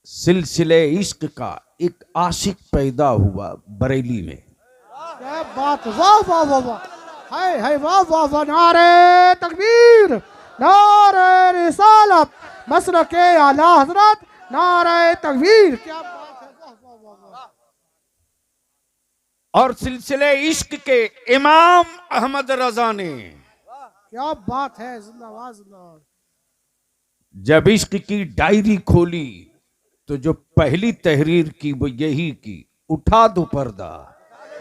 सिलसिले इश्क का एक आशिक पैदा हुआ बरेली में। क्या बात, वाह वाह वाह वाह, हाय वाह वाह वाह, नारे तकबीर, नारे रिसालत, मसलके आला हजरत, नारे तकबीर। क्या बात है, वाह वाह वाह वाह। और सिलसिले इश्क के इमाम अहमद रजा ने क्या बात है, जिंदाबाद जिंदाबाद। जब इश्क की डायरी खोली तो जो पहली तहरीर की वो यही की, उठा दो पर्दा,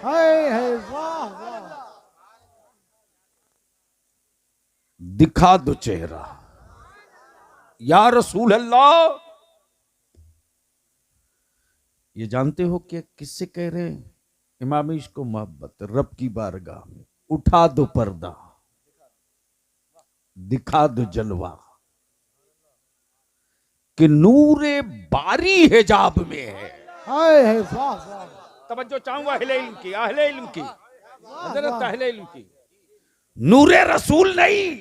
हाय वाह वाह, दिखा दो चेहरा, या रसूल अल्लाह। ये जानते हो कि किससे कह रहे हैं? इमाम इश्क को मोहब्बत, रब की बारगाह में। उठा दो पर्दा, दिखा दो जलवा, कि नूरे बारी हिजाब में है। हाय वाह वाह, तवज्जो चाहूंगा अहले इल्म की, अहले इल्म की, हजरत अहले इल्म की। नूरे रसूल नहीं,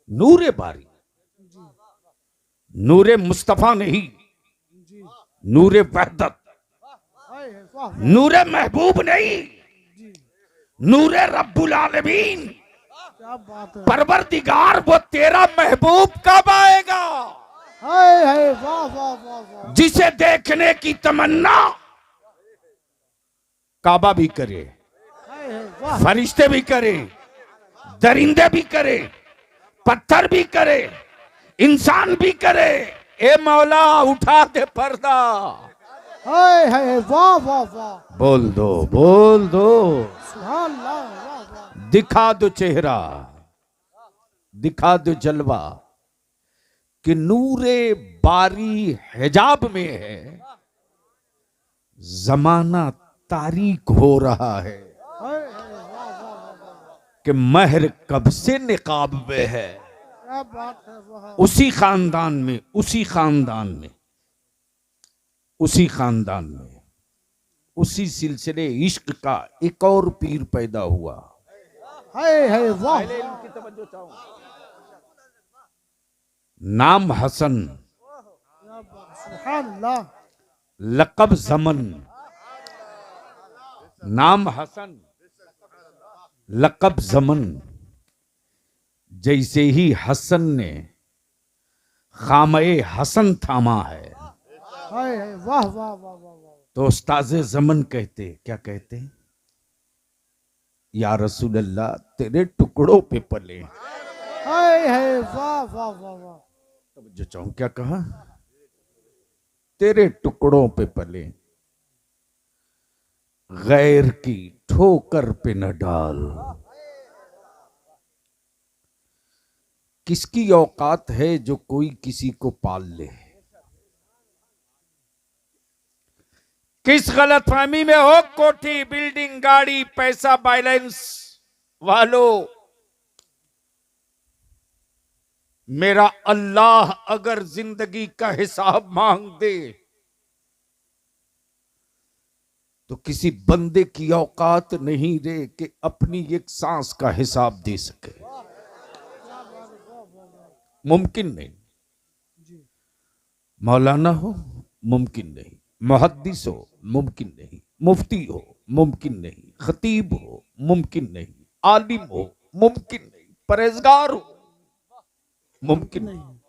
नूरे बारी, नूरे मुस्तफा नहीं, नूरे वहदत, हाय वाह, नूरे महबूब नहीं, नूरे रब्बुल आलमीन। क्या बात है, परवरदिगार वो तेरा महबूब कब आएगा हाय वाह वाह वाह वाह, जिसे देखने की तमन्ना काबा भी करे, हाय वाह, फरिश्ते भी करे, दरिंदे भी करे, पत्थर भी करे, इंसान भी करे। ए मौला उठा दे पर्दा, हाय वाह वाह वाह, बोल दो, बोल दो, सुभान अल्लाह, वाह वाह, दिखा दो चेहरा, दिखा दो जलवा, कि नूरे बारी हिजाब में है, जमाना तारीक हो रहा है, हाय वाह वाह वाह, कि महर कब से निकाब में है। क्या बात है, वाह, उसी खानदान में, उसी खानदान में, उसी खानदान में, उसी सिलसिले इश्क का एक और पीर पैदा हुआ। हाय वाह, नाम हसन, क्या बात, सुभान अल्लाह, लक़ब ज़मन। नाम हसन, लक़ब ज़मन। जैसे ही हसन ने खामे हसन थामा है, हाय वाह वाह वाह वाह वाह, तो उस्ताज़े ज़मन कहते, क्या कहते? या रसूल अल्लाह तेरे टुकड़ों पे पले। हाय वाह वाह वाह वाह, जो चाहूं, क्या कहा? तेरे टुकड़ों पे पले, गैर की ठोकर पे न डाल। किसकी औकात है जो कोई किसी को पाल ले? किस गलतफहमी में हो कोठी, बिल्डिंग, गाड़ी, पैसा, बैलेंस वालों? मेरा अल्लाह अगर जिंदगी का हिसाब मांग दे तो किसी बंदे की औकात नहीं रे कि अपनी एक सांस का हिसाब दे सके। मुमकिन नहीं। मौलाना हो मुमकिन नहीं, मुहद्दिस हो मुमकिन नहीं, मुफ्ती हो मुमकिन नहीं, खतीब हो मुमकिन नहीं, आलिम हो मुमकिन नहीं, परहेजगार हो मुमकिन नहीं।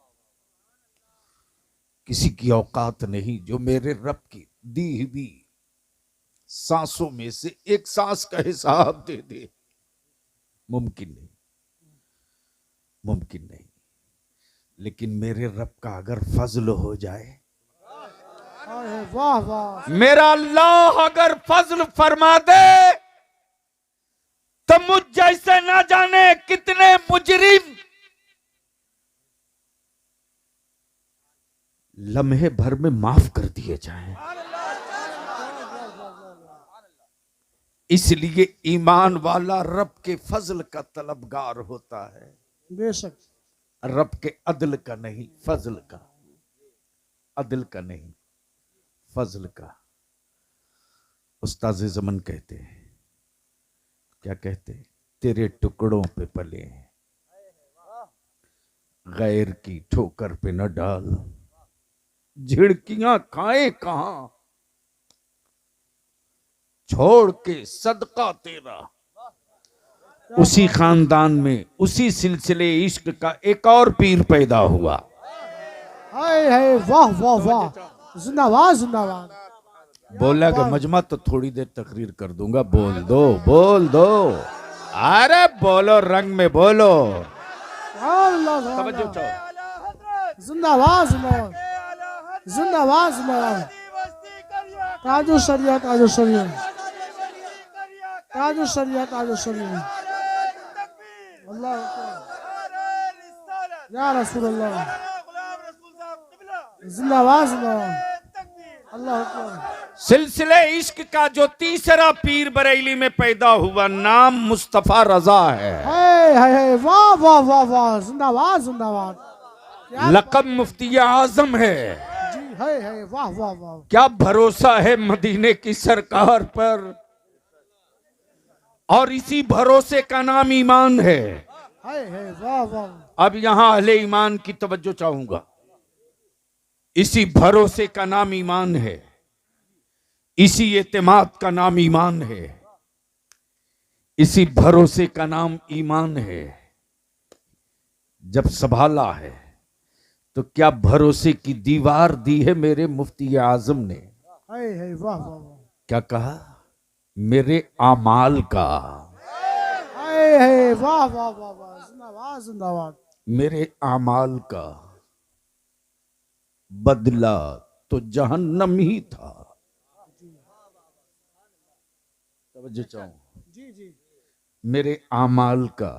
किसी की औकात नहीं जो मेरे रब की दी हुई सांसों में से एक सांस का हिसाब दे दे। मुमकिन नहीं, मुमकिन नहीं। लेकिन मेरे रब का अगर फजल हो जाए, हाय वाह वाह, मेरा अल्लाह अगर फजल फरमा दे तो मुझ जैसे ना जाने कितने मुजरिम लम्हे भर में माफ कर दिए जाएं। इसलिए ईमान वाला रब के फजल का तलबगार होता है, बेशक, रब के अदल का नहीं, फजल का। अदल का नहीं, फजल का। उस्ताज़ ज़मन कहते हैं, क्या कहते? तेरे टुकड़ों पे पले, गैर की ठोकर पे न डाल। झिड़कियां खाए कहां, छोड़ के सदका तेरा। उसी खानदान में उसी सिलसिले इश्क का एक और पीर पैदा हुआ। हाय हाय वाह वाह वाह, जिंदाबाद जिंदाबाद। बोला कि मजमा तो थोड़ी देर तकरीर कर दूंगा, बोल दो बोल दो। अरे बोलो, रंग में बोलो। अल्लाह तवज्जो चाहो। जिंदाबाद जिंदाबाद जिंदाबाद जिंदाबाद। ताजो शरिया ताजो शरिया ताजो शरिया ताजो शरिया। अल्लाह या रसूल अल्लाह, जिंदाबाद जिंदाबाद। अल्लाह अकबर। सिलसिले इश्क का जो तीसरा पीर बरेली में पैदा हुआ, नाम मुस्तफा रजा है। हाय हाय हाय वाह वाह वाह वाह, जिंदाबाद जिंदाबाद। लक़ब मुफ्ती आजम है। जी हाय हाय वाह वाह वाह। क्या भरोसा है मदीने की सरकार पर, और इसी भरोसे का नाम ईमान है। हाय हाय वाह वाह। अब यहां अहले ईमान की तवज्जो चाहूंगा। इसी भरोसे का नाम ईमान है, इसी एतमाद का नाम ईमान है, इसी भरोसे का नाम ईमान है। जब संभाला है तो क्या भरोसे की दीवार दी है मेरे मुफ्ती आजम ने। हाय हाय वाह वाह वाह। क्या कहा? मेरे आमाल का, हाय हाय वाह वाह वाह वाह, जिंदाबाद जिंदाबाद। मेरे आमाल का बदला तो जहन्नम ही था। तवज्जो चाहूं। जी जी। मेरे आमाल का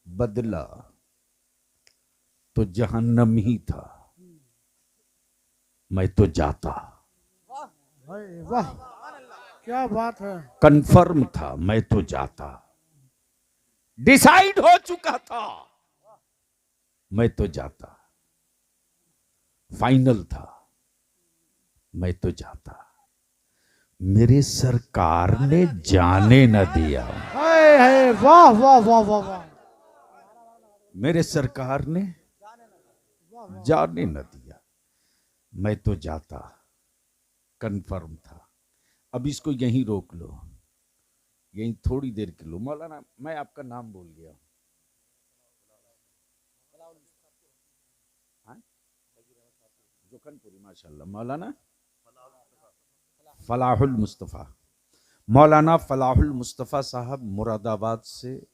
बदला तो जहन्नम ही था। मैं तो जाता, हाय वाह, क्या बात है। कंफर्म था, मैं तो जाता, डिसाइड हो चुका था, मैं तो जाता, फाइनल था, मैं तो जाता। मेरे सरकार ने जाने न दिया। हाय हाय वाह वाह वाह वाह वाह। मेरे सरकार ने जाने न दिया, मैं तो जाता, कंफर्म था। अब इसको यहीं रोक लो, यहीं थोड़ी देर के लो। मौलाना, मैं आपका नाम भूल गया। हाँ? जोखनपुरी, माशाल्लाह। मौलाना फलाहुल मुस्तफ़ा, मौलाना फलाहुल मुस्तफ़ा साहब मुरादाबाद से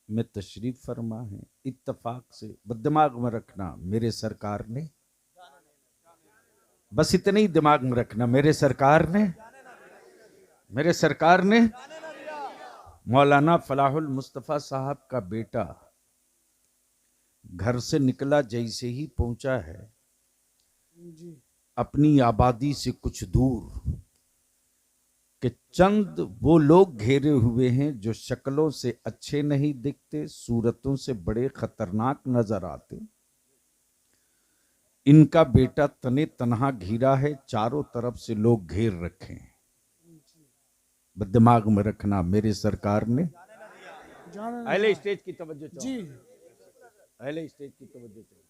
में तशरीफ फरमा है। इत्तफाक से दिमाग में रखना, मेरे सरकार ने, बस इतने ही दिमाग में रखना, मेरे सरकार ने मौलाना फलाहुल मुस्तफ़ा साहब का बेटा घर से निकला, जैसे ही पहुंचा है अपनी आबादी से कुछ दूर कि चंद वो लोग घेरे हुए हैं जो शक्लों से अच्छे नहीं दिखते, सूरतों से बड़े खतरनाक नजर आते। इनका बेटा तने तनहा घिरा है, चारों तरफ से लोग घेर रखे हैं। दिमाग में रखना, मेरे सरकार ने। अहले स्टेज की तवज्जो चाहो जी, अहले स्टेज की तवज्जो चाहो।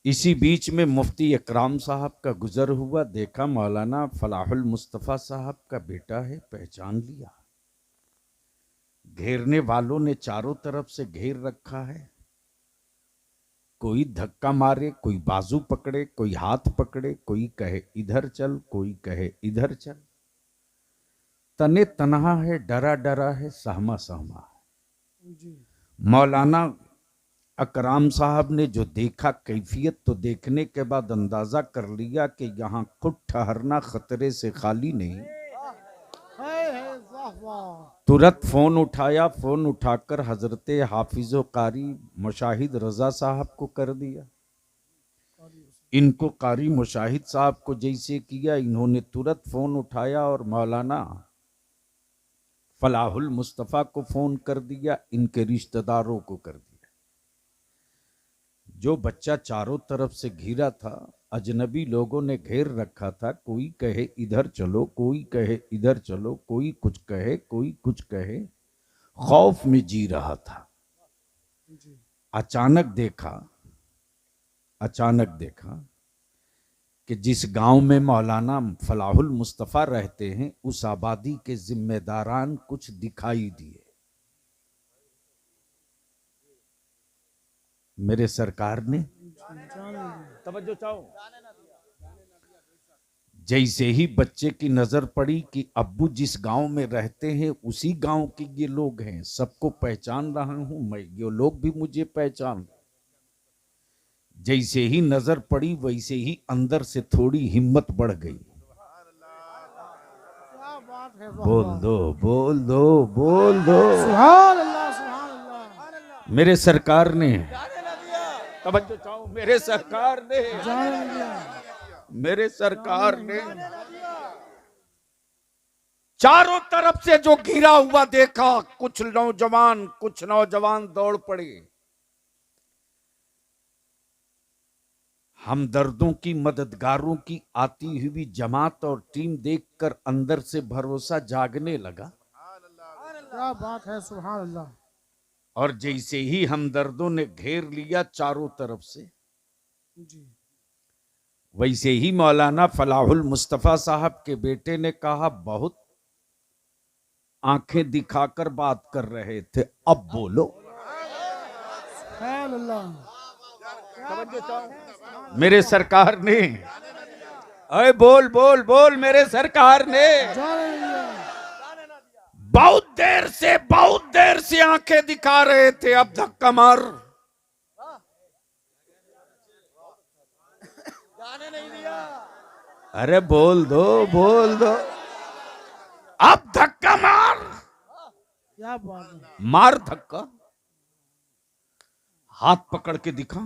इसी बीच में मुफ्ती इकराम साहब का गुजर हुआ, देखा मौलाना फलाहुल मुस्तफ़ा साहब का बेटा है, पहचान लिया। घेरने वालों ने चारों तरफ से घेर रखा है, कोई धक्का मारे, कोई बाजू पकड़े, कोई हाथ पकड़े, कोई कहे इधर चल, कोई कहे इधर चल। तने तनहा है, डरा डरा है, सहमा सहमा है। मौलाना अकराम साहब ने जो देखा, कैफियत तो देखने के बाद अंदाजा कर लिया कि यहाँ खुद ठहरना खतरे से खाली नहीं। तुरंत फोन उठाया, फोन उठाकर हजरत हाफिजो कारी मुशाहिद रजा साहब को कर दिया। इनको कारी मुशाहिद साहब को जैसे किया, इन्होंने तुरंत फोन उठाया और मौलाना फलाहुल मुस्तफ़ा को फोन कर दिया, इनके रिश्तेदारों को कर दिया। जो बच्चा चारों तरफ से घिरा था, अजनबी लोगों ने घेर रखा था, कोई कहे इधर चलो, कोई कहे इधर चलो, कोई कुछ कहे, कोई कुछ कहे, खौफ में जी रहा था। अचानक देखा अचानक देखा कि जिस गांव में मौलाना फलाहुल मुस्तफा रहते हैं उस आबादी के जिम्मेदारान कुछ दिखाई दिए। मेरे सरकार ने तवज्जो चाहो, जैसे ही बच्चे की नजर पड़ी कि अब्बू जिस गांव में रहते हैं उसी गांव के ये लोग हैं, सबको पहचान रहा हूं मैं, ये लोग भी मुझे पहचान। जैसे ही नजर पड़ी वैसे ही अंदर से थोड़ी हिम्मत बढ़ गई। क्या बात है, वाह, बोल वाह। दो बोल दो बोल दो। सुभान अल्लाह, सुभान अल्लाह। मेरे सरकार ने तवज्जो चाहो, मेरे सरकार ने जान अल्लाह। मेरे सरकार ने चारों तरफ से जो घिरा हुआ देखा, कुछ नौजवान दौड़ पड़े। हमदर्दों की मददगारों की आती हुई जमात और टीम देखकर अंदर से भरोसा जागने लगा। क्या बात है, सुभान अल्लाह। और जैसे ही हमदर्दों ने घेर लिया चारों तरफ से, जी वैसे ही मौलाना फलाहुल मुस्तफा साहब के बेटे ने कहा, बहुत आंखें दिखाकर बात कर रहे थे, अब बोलो। सुभान अल्लाह। मेरे सरकार ने, अरे बोल बोल बोल, मेरे सरकार ने जान अल्लाह। बहुत देर से आंखें दिखा रहे थे, अब धक्का मार। अरे बोल दो बोल दो, अब धक्का मार। क्या बात है। मार धक्का, हाथ पकड़ के दिखा,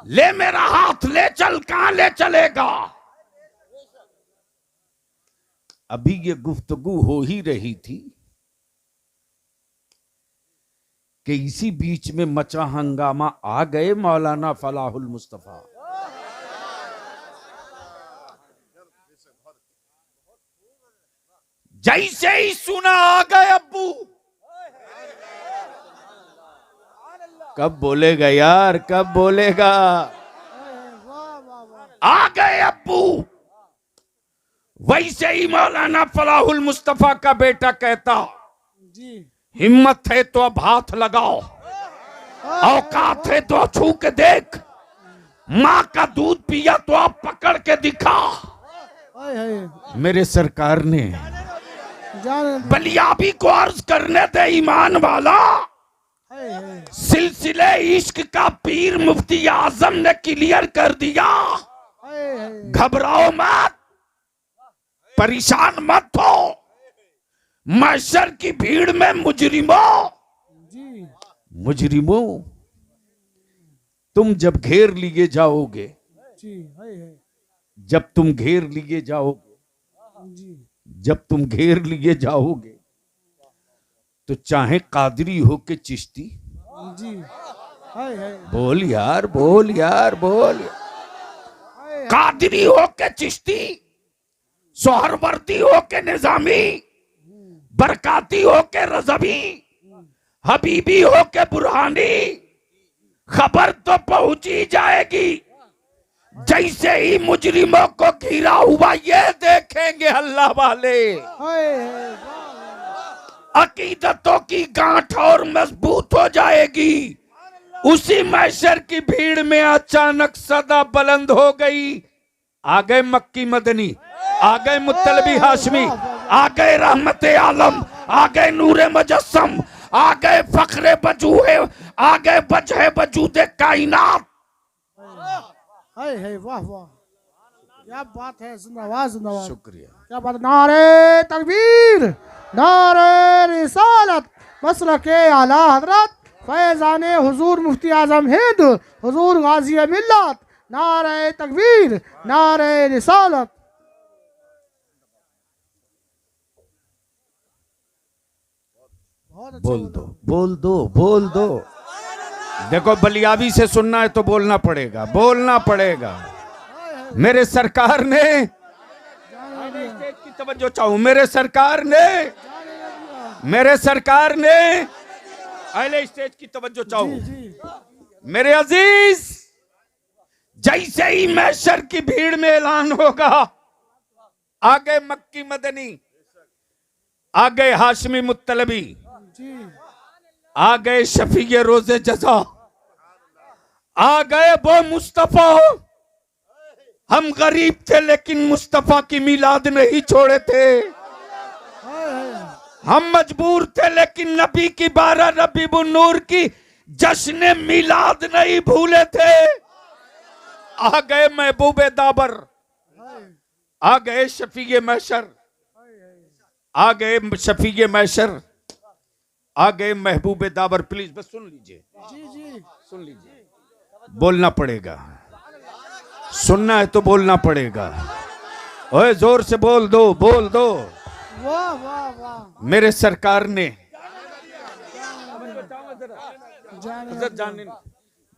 ले मेरा हाथ, ले चल, कहां ले चलेगा। अभी ये गुफ्तगू हो ही रही थी कि इसी बीच में मचा हंगामा, आ गए मौलाना फलाहुल मुस्तफा। जैसे ही सुना आ गए अब्बू, कब बोलेगा यार, कब बोलेगा। वाह वाह वाह। आ गए अब्बू। वैसे ही मौलाना फलाहुल मुस्तफा का बेटा कहता, जी हिम्मत है तो अब हाथ लगाओ, औकात है तो छू के देख, मां का दूध पिया तो अब पकड़ के दिखा। हाय हाय। मेरे सरकार ने जान अल्लाह। बलियाबी को अर्ज करने दे ईमान वाला, हाय हाय। सिलसिले इश्क का पीर मुफ्ती आजम ने क्लियर कर दिया। हाय हाय। घबराओ मत, परेशान मत हो, महशर की भीड़ में जी मुजरिमों तुम जब घेर लिए जाओगे, जी। हाय हाय। जब तुम घेर लिए जाओगे, जी जब तुम घेर लिए जाओगे, तो चाहे कादरी हो के चिश्ती, जी। हाय हाय। बोल यार बोल यार बोल, हाय कादरी हो के चिश्ती, सोहरवर्दी हो के निजामी, बरकाती हो के रजबी, हबीबी हो के बुरहानी, खबर तो पहुंची जाएगी। जैसे ही मुजरिमों को घिरा हुआ ये देखेंगे अल्लाह वाले, हाय हाय। अकीदतों की गांठ और मजबूत हो जाएगी। उसी महशर की भीड़ में अचानक सदा बुलंद हो गई। आ गए मक्की मदनी, आ गए मुत्तलबी हाशमी, आ गए रहमत आलम, आ गए नूरे मुजस्सम, आ गए फखरे वजूहे, आ गए वजह वजूदे कायनात। हाय हाय। वाह वाह। क्या बात है, जिंदाबाद जिंदाबाद। शुक्रिया। क्या बात है। नारे तकबीर, नारे रिसालत, मसलके आला हजरत फैजान हुजूर मुफ्ती आजम हिंद हुजूर गाजी मिल्लत, नारे तकबीर, नारे रिसालत। बहुत अच्छा बोल दो बोल दो बोल दो। देखो बलियाबी से सुनना है तो बोलना पड़ेगा, बोलना पड़ेगा। मेरे सरकार ने, स्टेज की तवज्जो चाहूं, मेरे सरकार ने, मेरे सरकार ने, अहले स्टेज की तवज्जो चाहूं। मेरे अजीज, जैसे ही महशर की भीड़ में ऐलान होगा, आ गए मक्की मदनी, आ गए हाशमी मुत्तलबी, आ गए शफीए रोजे जजा, आ गए वो मुस्तफा। हम गरीब थे लेकिन मुस्तफा की मिलाद नहीं छोड़े थे। हम मजबूर थे लेकिन नबी की 12 रबीउन नूर की जश्न मिलाद नहीं भूले थे। आ गए महबूबे दाबर, आ गए शफीए महशर, आ गए शफीए महशर, आ गए महबूबे दाबर। प्लीज बस सुन लीजिए, सुन लीजिए, बोलना पड़ेगा, सुनना है तो बोलना पड़ेगा। ओए जोर से बोल दो, बोल दो। वाह वाह वाह। मेरे सरकार ने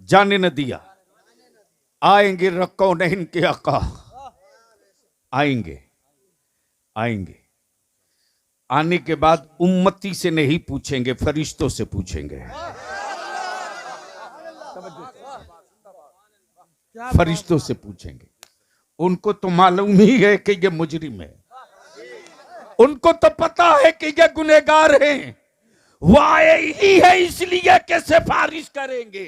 जाने न दिया। आएंगे रखो नहीं इनके आका, आएंगे, आएंगे। आने के बाद उम्मती से नहीं पूछेंगे, फरिश्तों से पूछेंगे। फरिश्तों से पूछेंगे। उनको तो मालूम ही है कि ये मुजरिम है, उनको तो पता है कि ये गुनहगार हैं। वो आए ही है इसलिए कि सिफारिश करेंगे।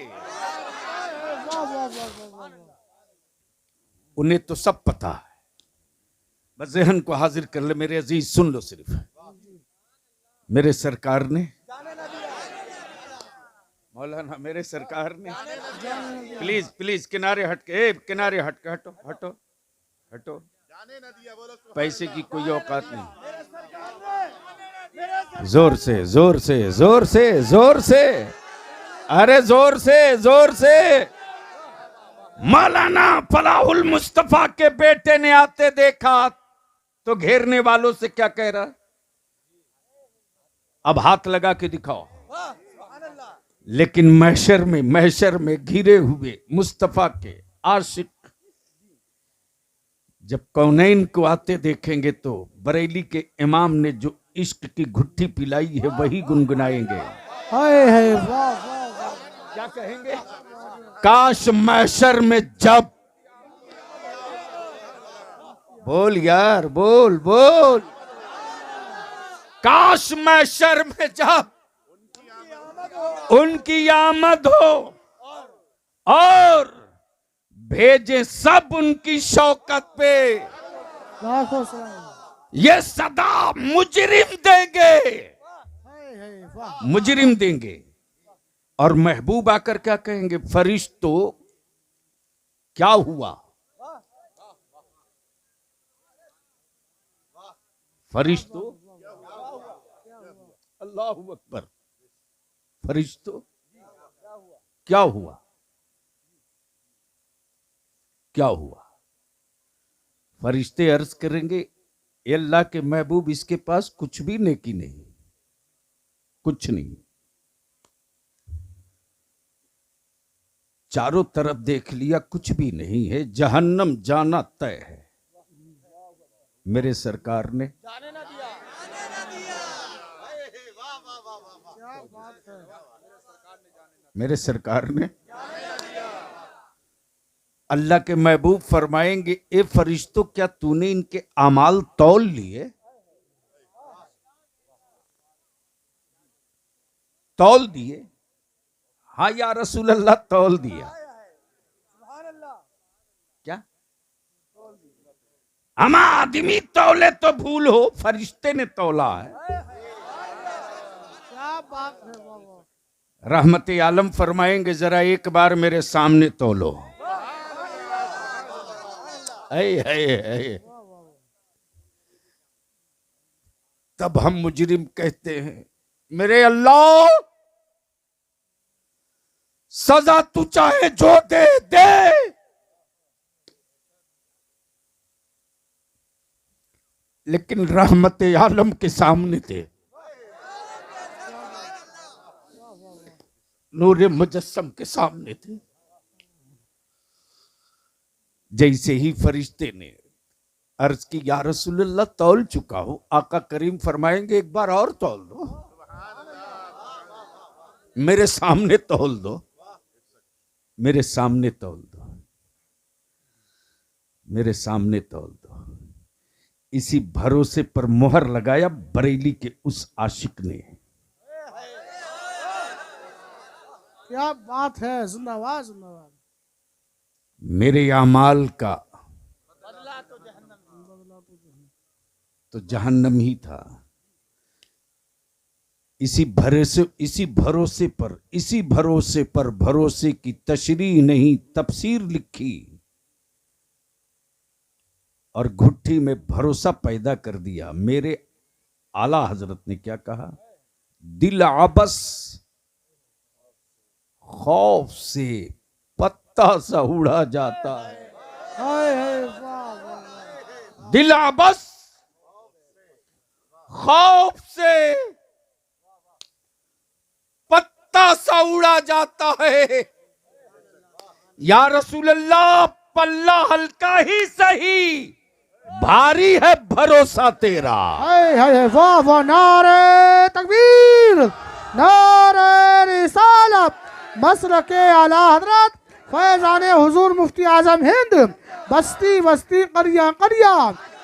उन्हें तो सब पता है। बस ज़हन को हाजिर कर ले मेरे अजीज, सुन लो सिर्फ। मेरे सरकार ने, मौलाना मेरे सरकार ने, प्लीज प्लीज किनारे हट के, किनारे हट के, हटो हटो हटो, पैसे की कोई औकात नहीं। जोर से जोर से जोर से जोर से, अरे जोर से जोर से। मौलाना फलाहुल मुस्तफा के बेटे ने आते देखा तो घेरने वालों से क्या कह रहा? अब हाथ लगा के दिखाओ। लेकिन महशर में घिरे हुए मुस्तफा के आशिक जब कौनैन को आते देखेंगे तो बरेली के इमाम ने जो इश्क की घुट्टी पिलाई है वही गुनगुनाएंगे। हाय हाय वाह वाह वाह। क्या कहेंगे? काश महशर में जब, बोल यार, बोल बोल, काश महशर में जब उनकी आमद हो और भेजे सब उनकी शौकत पे, ये सदा मुजरिम देंगे, मुजरिम देंगे। और महबूब आकर क्या कहेंगे? फरिश्तों क्या हुआ? फरिश्तों, अल्लाह अकबर, फरिश्तों क्या हुआ? क्या हुआ? फरिश्ते अर्ज करेंगे, अल्लाह के महबूब, इसके पास कुछ भी नेकी नहीं, कुछ नहीं। चारों तरफ देख लिया, कुछ भी नहीं है, जहन्नम जाना तय है। मेरे सरकार ने मेरे सरकार ने अल्लाह के महबूब फरमाएंगे, ए फरिश्तों, क्या तूने इनके अमाल तौल लिए? तौल दिए? हाँ या रसूल अल्लाह, तौल दिया। क्या हम आदमी तौले तो भूल हो, फरिश्ते ने तौला है। क्या बात है बाबा। रहमत आलम फरमाएंगे, जरा एक बार मेरे सामने तौलो। तब हम मुजरिम कहते हैं, मेरे अल्लाह, सजा तू चाहे जो दे दे, लेकिन रहमत आलम के सामने दे, नूर मुजस्सम के सामने थे। जैसे ही फरिश्ते ने अर्ज की, या रसूलल्लाह, तौल चुका हो। आका करीम फरमाएंगे, एक बार और तौल दो, मेरे सामने तौल दो। मेरे सामने तौल दो, मेरे सामने तौल दो। इसी भरोसे पर मोहर लगाया बरेली के उस आशिक ने। क्या बात है, जिंदाबाद जिंदाबाद। मेरे अमाल का तो जहन्नम ही था। इसी भरोसे पर भरोसे की तशरीह नहीं तफसीर लिखी और घुट्टी में भरोसा पैदा कर दिया। मेरे आला हजरत ने क्या कहा? दिल आबस खौफ से पत्ता सा उड़ा जाता है। हाय हाय, वाह वाह। दिल आबस खौफ से पत्ता सा उड़ा जाता है। या रसूल अल्लाह, पल्ला हल्का ही सही, भारी है भरोसा तेरा। हाय हाय, वाह वाह। नारे तकबीर, नारे रिसालत, मसलके आला हजरत फैजाने हुजूर मुफ्ती आजम हिंद, बस्ती बस्ती करिया करिया,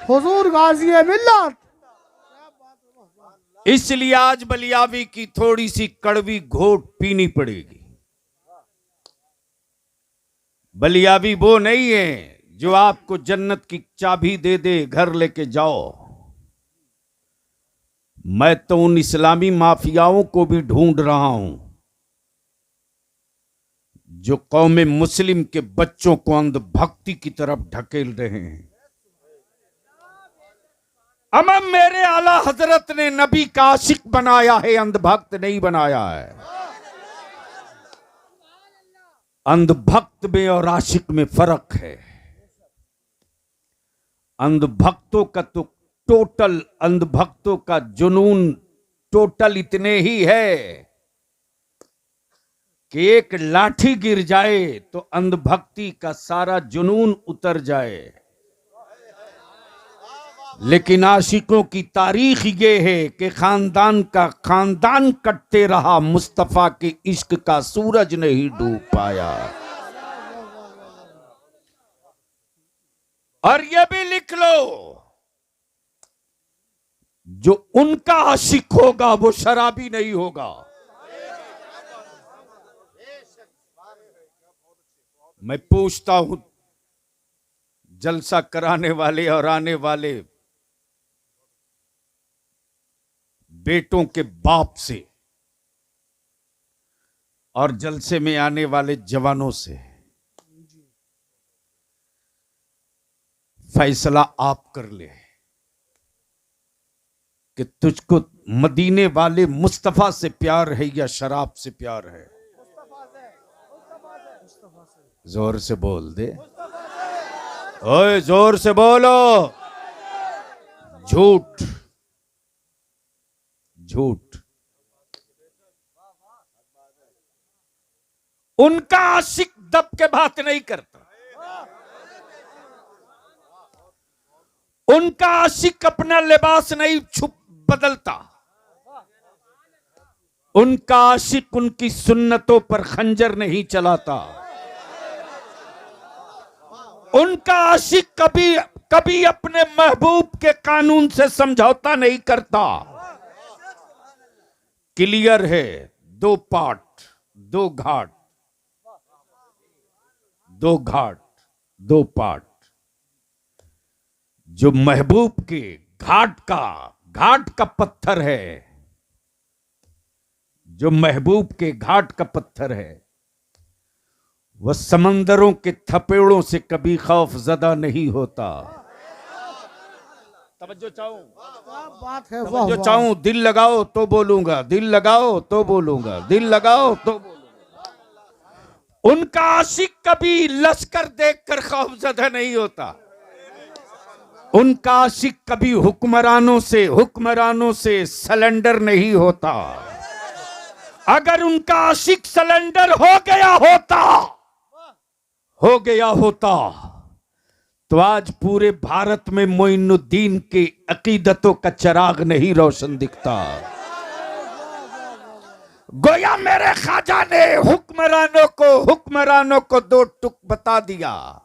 हुजूर गाजी मिल्लत। इसलिए आज बलियावी की थोड़ी सी कड़वी घोट पीनी पड़ेगी। बलियावी वो नहीं है जो आपको जन्नत की चाबी दे दे घर लेके जाओ। मैं तो उन इस्लामी माफियाओं को भी ढूंढ रहा हूं जो कौमे मुस्लिम के बच्चों को अंधभक्ति की तरफ ढकेल रहे हैं। अमम मेरे आला हजरत ने नबी का आशिक बनाया है, अंधभक्त नहीं बनाया है। अंधभक्त में और आशिक में फर्क है। अंधभक्तों का तो टोटल, अंधभक्तों का जुनून टोटल इतने ही है कि एक लाठी गिर जाए तो अंधभक्ति का सारा जुनून उतर जाए। लेकिन आशिकों की तारीख ये है कि खानदान का खानदान कटते रहा, मुस्तफा के इश्क का सूरज नहीं डूब पाया। और ये भी लिख लो, जो उनका आशिक होगा वो शराबी नहीं होगा। मैं पूछता हूं जलसा कराने वाले और आने वाले बेटों के बाप से और जलसे में आने वाले जवानों से, फैसला आप कर ले कि तुझको मदीने वाले मुस्तफा से प्यार है या शराब से प्यार है। जोर से बोल दे, ओए जोर से बोलो। झूठ झूठ। उनका आशिक दब के बात नहीं करता। उनका आशिक अपना लिबास नहीं छुप बदलता। उनका आशिक उनकी सुन्नतों पर खंजर नहीं चलाता। उनका आशिक कभी कभी अपने महबूब के कानून से समझौता नहीं करता। क्लियर है, दो पार्ट, दो घाट, दो घाट, दो पार्ट। जो महबूब के घाट का पत्थर है, जो महबूब के घाट का पत्थर है, वह समंदरों के थपेड़ों से कभी खौफ जदा नहीं होता। तवज्जो चाहूं, क्या बात है, वाह तवज्जो वाह। चाहूं, दिल लगाओ तो बोलूंगा, दिल लगाओ तो बोलूंगा, दिल लगाओ तो बोलूंगा। उनका आशिक कभी लश्कर देखकर खौफजदा नहीं होता। उनका आशिक कभी हुक्मरानों से सलेंडर नहीं होता। अगर उनका आशिक सलेंडर हो गया होता तो आज पूरे भारत में मोइनुद्दीन के अकीदतों का चिराग नहीं रोशन दिखता। गोया मेरे ख्वाजा ने हुक्मरानों को दो टुक बता दिया,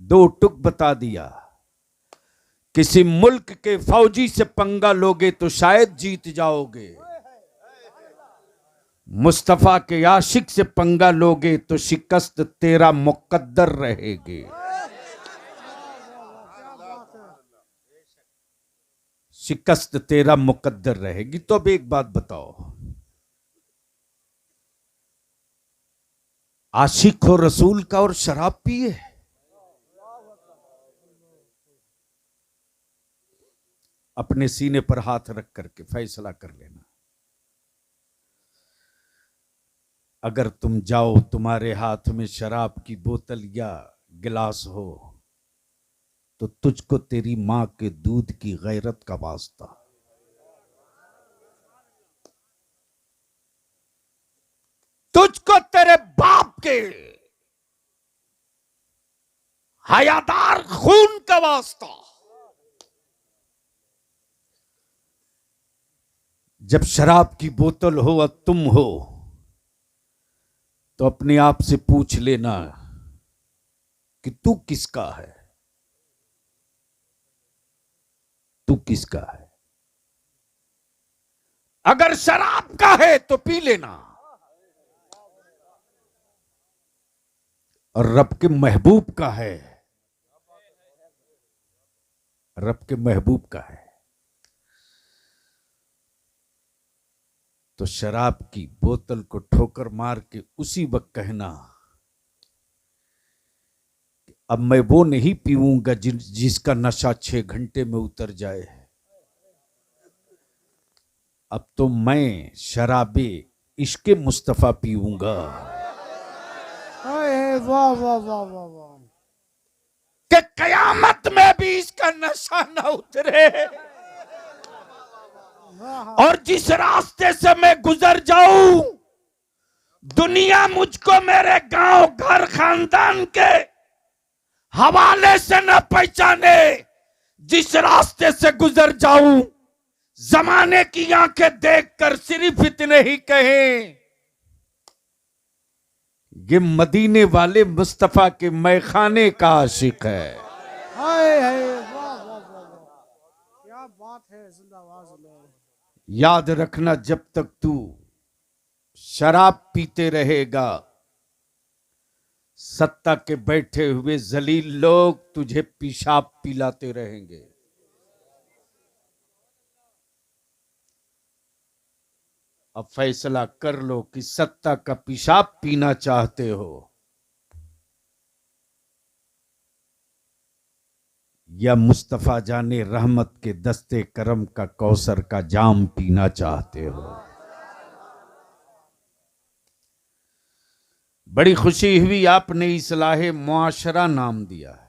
दो टुक बता दिया। किसी मुल्क के फौजी से पंगा लोगे तो शायद जीत जाओगे, मुस्तफा के आशिक से पंगा लोगे तो शिकस्त तेरा मुकद्दर रहेगी। शिकस्त तेरा मुकद्दर रहेगी। तो अब एक बात बताओ, आशिक हो रसूल का और शराब पिए? अपने सीने पर हाथ रख करके फैसला कर लेना। अगर तुम जाओ, तुम्हारे हाथ में शराब की बोतल या गिलास हो, तो तुझको तेरी मां के दूध की गैरत का वास्ता, तुझको तेरे बाप के हयादार खून का वास्ता। जब शराब की बोतल हो और तुम हो, तो अपने आप से पूछ लेना कि तू किसका है, तू किसका है। अगर शराब का है तो पी लेना, और रब के महबूब का है, रब के महबूब का है, तो शराब की बोतल को ठोकर मार के उसी वक्त कहना, अब मैं वो नहीं पीऊंगा जिसका नशा 6 घंटे में उतर जाए, अब तो मैं शराबे इश्के मुस्तफा पीऊंगा। वाह वाह वाह वाह वाह। कि कयामत में भी इसका नशा ना उतरे, और जिस रास्ते से मैं गुजर जाऊं, दुनिया मुझको मेरे गांव घर खानदान के हवाले से न पहचाने। जिस रास्ते से गुजर जाऊं, जमाने की आंखें देखकर सिर्फ इतने ही कहें, ये मदीने वाले मुस्तफा के मैखाने का आशिक है। हाय हाय वाह वाह वाह वाह, क्या बात है। जिंदाबाद। याद रखना, जब तक तू शराब पीते रहेगा, सत्ता के बैठे हुए जलील लोग तुझे पेशाब पिलाते रहेंगे। अब फैसला कर लो कि सत्ता का पेशाब पीना चाहते हो या मुस्तफा जाने रहमत के दस्ते करम का कौसर का जाम पीना चाहते हो। बड़ी खुशी हुई, आपने इस्लाहे मुआशरा नाम दिया है।